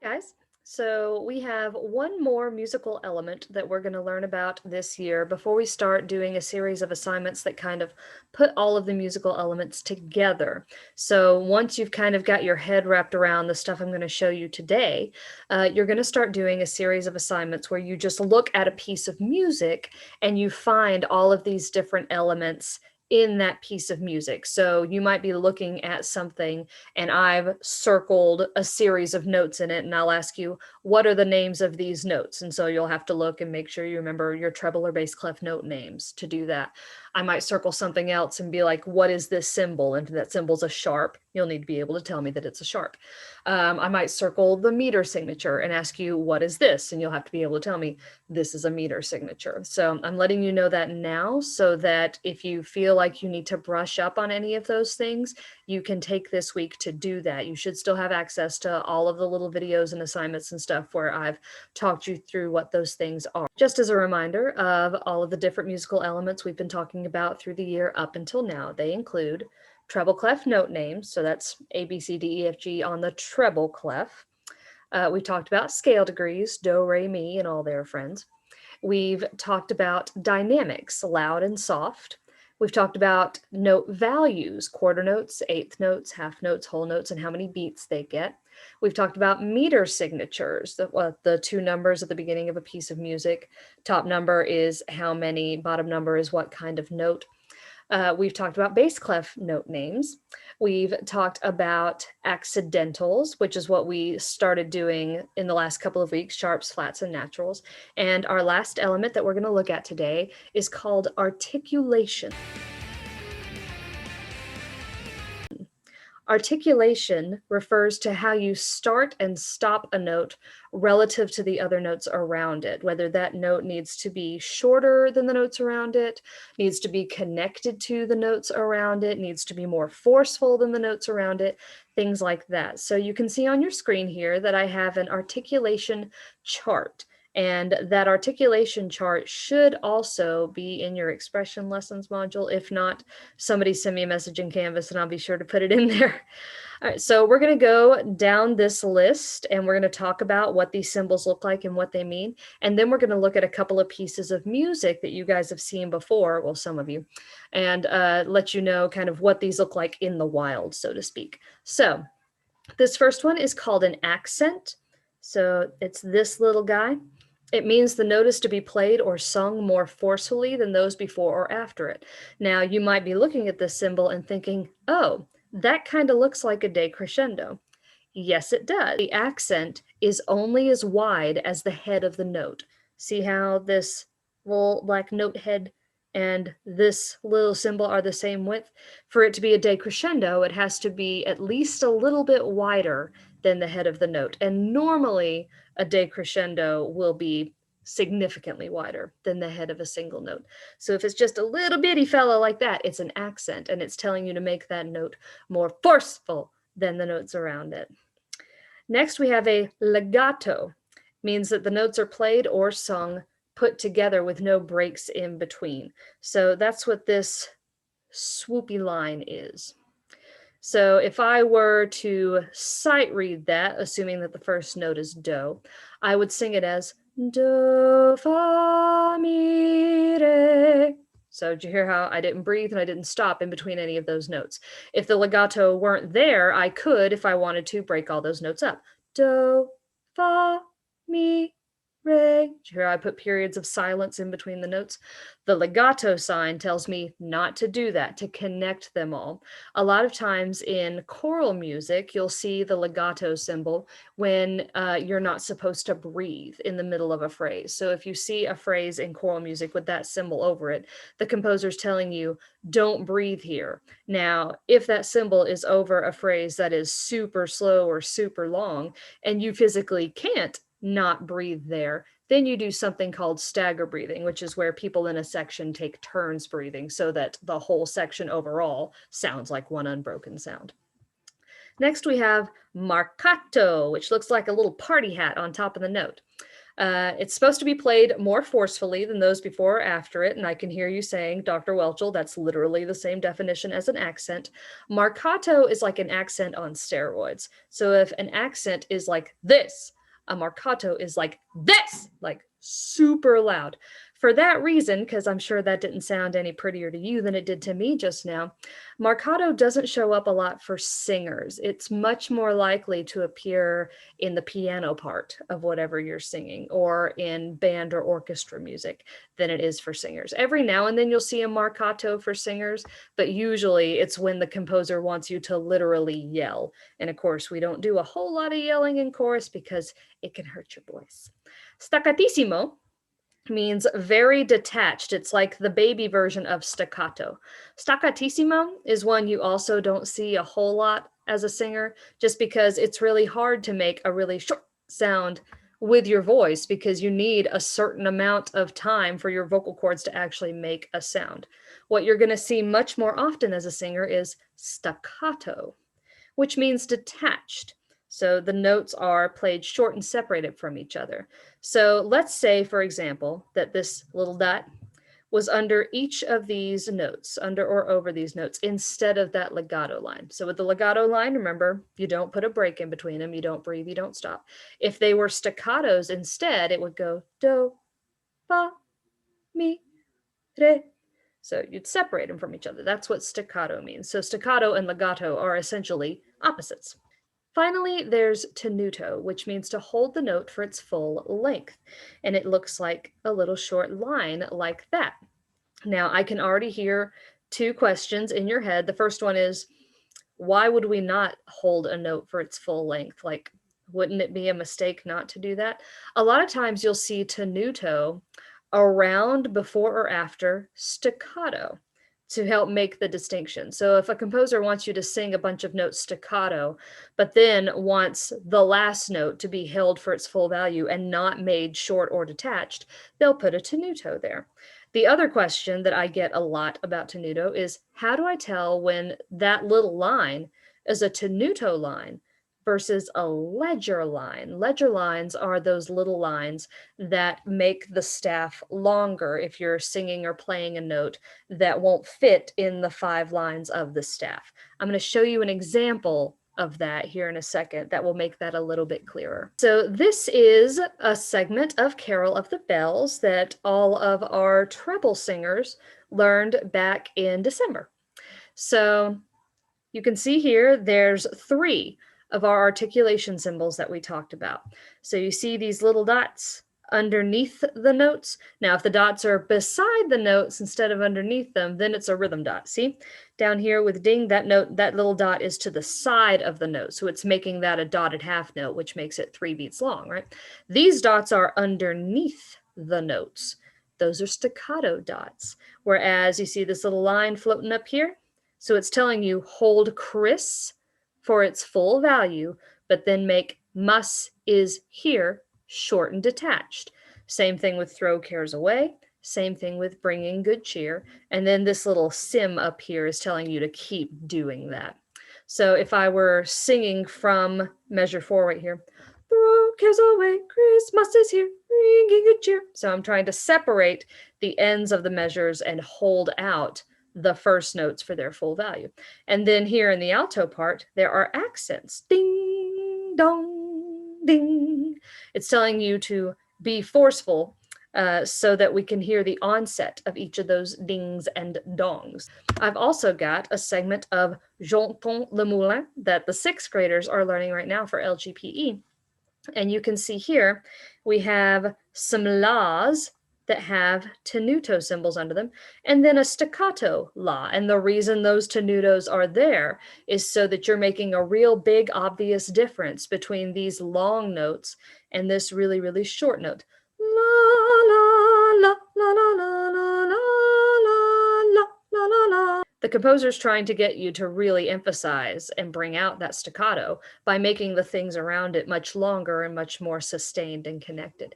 Hi guys. So we have one more musical element that we're going to learn about this year before we start doing a series of assignments that kind of put all of the musical elements together. So once you've kind of got your head wrapped around the stuff I'm going to show you today, you're going to start doing a series of assignments where you just look at a piece of music and you find all of these different elements in that piece of music. So you might be looking at something and I've circled a series of notes in it, and I'll ask you, what are the names of these notes? And so you'll have to look and make sure you remember your treble or bass clef note names to do that. I might circle something else and be like, what is this symbol? And if that symbol's a sharp, you'll need to be able to tell me that it's a sharp. I might circle the meter signature and ask you, what is this? And you'll have to be able to tell me this is a meter signature. So I'm letting you know that now so that if you feel like you need to brush up on any of those things, you can take this week to do that. You should still have access to all of the little videos and assignments and stuff where I've talked you through what those things are. Just as a reminder of all of the different musical elements we've been talking about through the year up until now, they include treble clef note names. So that's A, B, C, D, E, F, G on the treble clef. We talked about scale degrees, do, re, mi, and all their friends. We've talked about dynamics, loud and soft. We've talked about note values, quarter notes, eighth notes, half notes, whole notes, and how many beats they get. We've talked about meter signatures, the two numbers at the beginning of a piece of music. Top number is how many, bottom number is what kind of note. We've talked about bass clef note names. We've talked about accidentals, which is what we started doing in the last couple of weeks, sharps, flats, and naturals. And our last element that we're going to look at today is called articulation. Articulation refers to how you start and stop a note relative to the other notes around it, whether that note needs to be shorter than the notes around it, needs to be connected to the notes around it, needs to be more forceful than the notes around it, things like that. So you can see on your screen here that I have an articulation chart. And that articulation chart should also be in your expression lessons module. If not, somebody send me a message in Canvas and I'll be sure to put it in there. All right, so we're going to go down this list and we're going to talk about what these symbols look like and what they mean. And then we're going to look at a couple of pieces of music that you guys have seen before, well, some of you, and let you know kind of what these look like in the wild, so to speak. So this first one is called an accent. So it's this little guy. It means the note is to be played or sung more forcefully than those before or after it. Now, you might be looking at this symbol and thinking, oh, that kind of looks like a decrescendo. Yes, it does. The accent is only as wide as the head of the note. See how this little black note head and this little symbol are the same width? For it to be a decrescendo, it has to be at least a little bit wider than the head of the note. And normally, a decrescendo will be significantly wider than the head of a single note. So if it's just a little bitty fella like that, it's an accent, and it's telling you to make that note more forceful than the notes around it. Next, we have a legato. Means that the notes are played or sung put together with no breaks in between. So that's what this swoopy line is. So if I were to sight read that, assuming that the first note is do, I would sing it as do, fa, mi, re. So did you hear how I didn't breathe and I didn't stop in between any of those notes? If the legato weren't there, I could, if I wanted to, break all those notes up. Do, fa, mi, re. Did you hear I put periods of silence in between the notes? The legato sign tells me not to do that, to connect them all. A lot of times in choral music, you'll see the legato symbol when you're not supposed to breathe in the middle of a phrase. So if you see a phrase in choral music with that symbol over it, the composer's telling you, don't breathe here. Now, if that symbol is over a phrase that is super slow or super long, and you physically can't not breathe there, then you do something called stagger breathing, which is where people in a section take turns breathing so that the whole section overall sounds like one unbroken sound. Next, we have marcato, which looks like a little party hat on top of the note. It's supposed to be played more forcefully than those before or after it, and I can hear you saying, Dr. Welchel, that's literally the same definition as an accent. Marcato is like an accent on steroids. So if an accent is like this, a marcato is like this, like super loud. For that reason, because I'm sure that didn't sound any prettier to you than it did to me just now, marcato doesn't show up a lot for singers. It's much more likely to appear in the piano part of whatever you're singing or in band or orchestra music than it is for singers. Every now and then you'll see a marcato for singers, but usually it's when the composer wants you to literally yell. And of course, we don't do a whole lot of yelling in chorus because it can hurt your voice. Staccatissimo means very detached. It's like the baby version of staccato. Staccatissimo is one you also don't see a whole lot as a singer, just because it's really hard to make a really short sound with your voice because you need a certain amount of time for your vocal cords to actually make a sound. What you're going to see much more often as a singer is staccato, which means detached. So the notes are played short and separated from each other. So let's say, for example, that this little dot was under each of these notes, under or over these notes, instead of that legato line. So with the legato line, remember, you don't put a break in between them, you don't breathe, you don't stop. If they were staccatos instead, it would go do, fa, mi, re. So you'd separate them from each other. That's what staccato means. So staccato and legato are essentially opposites. Finally, there's tenuto, which means to hold the note for its full length. And it looks like a little short line like that. Now, I can already hear two questions in your head. The first one is, why would we not hold a note for its full length? Like, wouldn't it be a mistake not to do that? A lot of times you'll see tenuto around, before, or after staccato to help make the distinction. So if a composer wants you to sing a bunch of notes staccato, but then wants the last note to be held for its full value and not made short or detached, they'll put a tenuto there. The other question that I get a lot about tenuto is, how do I tell when that little line is a tenuto line versus a ledger line? Ledger lines are those little lines that make the staff longer if you're singing or playing a note that won't fit in the 5 lines of the staff. I'm going to show you an example of that here in a second that will make that a little bit clearer. So this is a segment of Carol of the Bells that all of our treble singers learned back in December. So you can see here there's 3 of our articulation symbols that we talked about. So you see these little dots underneath the notes. Now, if the dots are beside the notes instead of underneath them, then it's a rhythm dot. See? Down here with ding, that note, that little dot is to the side of the note. So it's making that a dotted half note, which makes it 3 beats long, right? These dots are underneath the notes. Those are staccato dots. Whereas you see this little line floating up here. So it's telling you hold Chris for its full value, but then make mus is here short and detached. Same thing with throw cares away. Same thing with bringing good cheer. And then this little sim up here is telling you to keep doing that. So if I were singing from measure 4 right here, throw cares away, Christmas is here, bringing good cheer. So I'm trying to separate the ends of the measures and hold out the first notes for their full value. And then here in the alto part, there are accents. Ding, dong, ding. It's telling you to be forceful so that we can hear the onset of each of those dings and dongs. I've also got a segment of J'entends le moulin that the 6th graders are learning right now for LGPE. And you can see here, we have some las that have tenuto symbols under them, and then a staccato la. And the reason those tenutos are there is so that you're making a real big, obvious difference between these long notes and this really, really short note. La, la, la, la, la, la, la, la, la, la, la. The composer's trying to get you to really emphasize and bring out that staccato by making the things around it much longer and much more sustained and connected.